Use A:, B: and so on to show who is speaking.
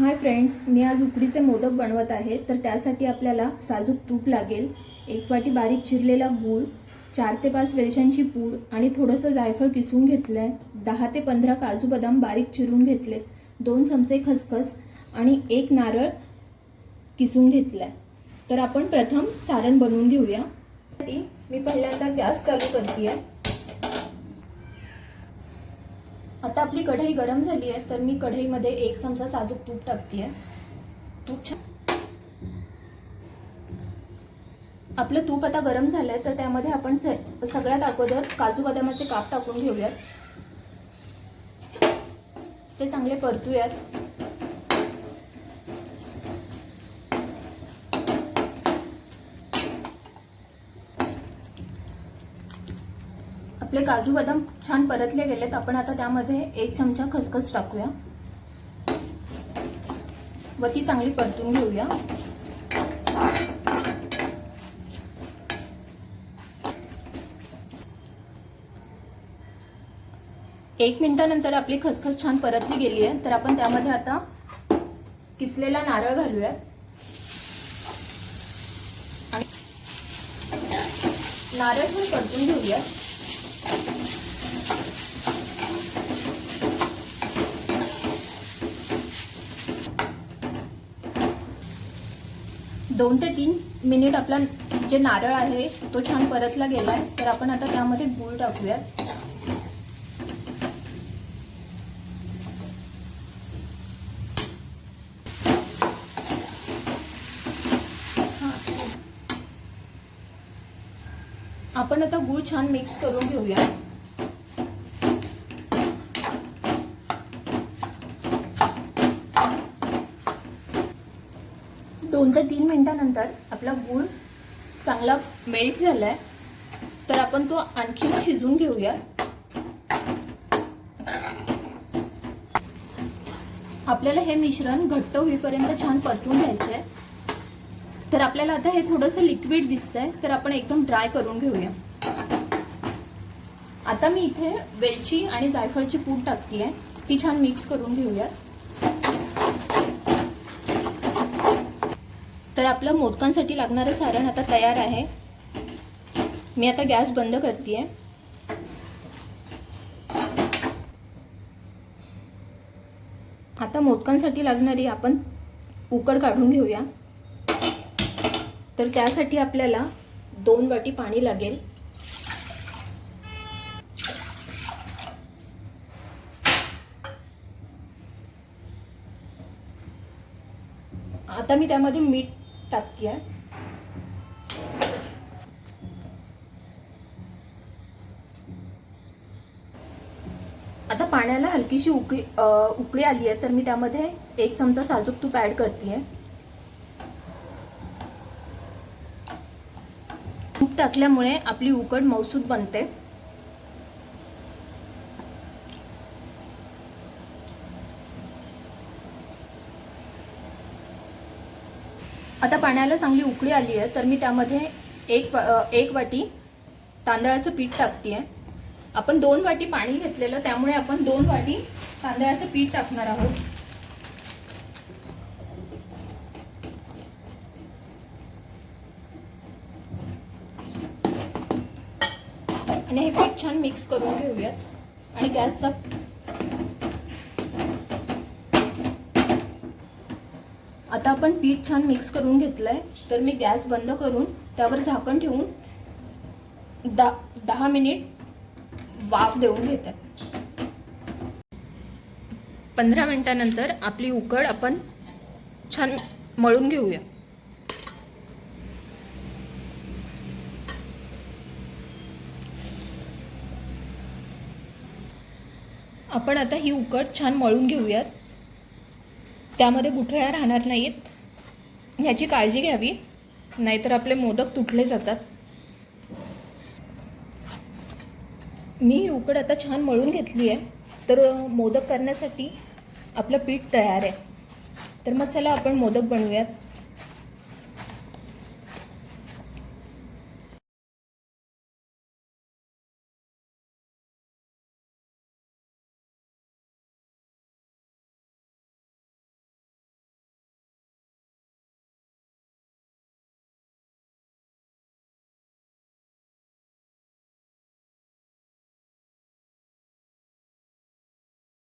A: Hi friends, मी आज उकडीचे मोदक बनवत आहे। तर त्यासाठी आपल्याला साजूक तूप लागेल, 1 वाटी बारीक चिरलेला गूळ, 4 ते 5 वेलच्यांची पूड आणि थोडंसं जायफळ किसून घेतलंय, 10 ते 15 काजू बदाम बारीक चिरून घेतलेत, 2 चमचे खसखस आणि 1 नारळ किसून घेतलाय। तर आपण प्रथम सारण बनवून घेऊया। मी पहिल्यांदा गॅस चालू करतेय। आता आपली कढई गरम झाली आहे, तर मी कढईमध्ये 1 चमचा साजूक तूप टाकते। आपलं तूप आता गरम झालंय, तर त्यामध्ये आपण सगळ्यात अगोदर काजू बदामाचे काप टाकून घेऊयात। ते चांगले परतूयात। आपले काजू बदाम छान परतले गेलेत। आपण आता त्यामध्ये 1 चमचा खसखस टाकूया व ती चांगली परतून घेऊया। एक मिनिटानंतर आपली खसखस छान परतली गेली आहे, तर आपण त्यामध्ये आता किसलेला नारळ घालूया आणि नारळ छान परतून घेऊया। दोन ते 3 मिनिट आपला जे नारळ आहे तो छान परतला गेलाय, तर आपण आता त्यामध्ये गूळ टाकूया। आपण आता गूळ छान मिक्स करून घेऊया। दोन ते 3 मिनिटानंतर आपला गूळ चांगला मेल्ट झालाय, तर आपण तो आणखी शिजवून घेऊया। आपल्याला हे मिश्रण घट्ट होईपर्यंत छान परतून घ्यायचंय। तर आपल्याला आता हे थोडंसं लिक्विड दिसतंय, तर आपण एकदम ड्राय करून घेऊया। आता मी इथे वेलची आणि जायफळची पूड टाकतेय, ती छान मिक्स करून घेऊया। तर आपलं मोदकांसाठी लागणारं सारण आता तयार आहे। मी आता गॅस बंद करतेय। आता मोदकांसाठी लागणारी आपण उकड काढून घेऊया। तर त्यासाठी आपल्याला 2 वाटी पाणी लागेल। आता मी त्यामध्ये मीठ टाकते। आता पाण्याला हलकीशी उकळी आली आहे, तर मी त्यामध्ये 1 चमचा साजूक तूप ऍड करते। तूप टाकल्यामुळे आपली उकड मऊसूत बनते। आता पाण्याला चांगली उकळी आली आहे, तर मी त्यामध्ये एक वाटी तांदळाचं पीठ टाकते। आपण 2 वाटी पाणी घेतलेलं, त्यामुळे आपण 2 वाटी तांदळाचं पीठ टाकणार आहोत। आणि हे पीठ छान मिक्स करून घेऊयात आणि गॅसचा आता आपण पीठ छान मिक्स करून घेतलंय, तर मी गॅस बंद करून त्यावर झाकण ठेवून 10 मिनिट वाफ देऊन घेते। 15 मिनिटानंतर आपली उकड आपण छान मळून घेऊया। आपण आता ही उकड छान मळून घेऊयात। त्यामध्ये गुठळ्या राहणार नाहीत, ह्याची काळजी घ्यावी, नाहीतर आपले मोदक तुटले जातात। मी ही उकड आता छान मळून घेतली आहे, तर मोदक करण्यासाठी आपलं पीठ तयार आहे। तर मग चला आपण मोदक बनवूयात।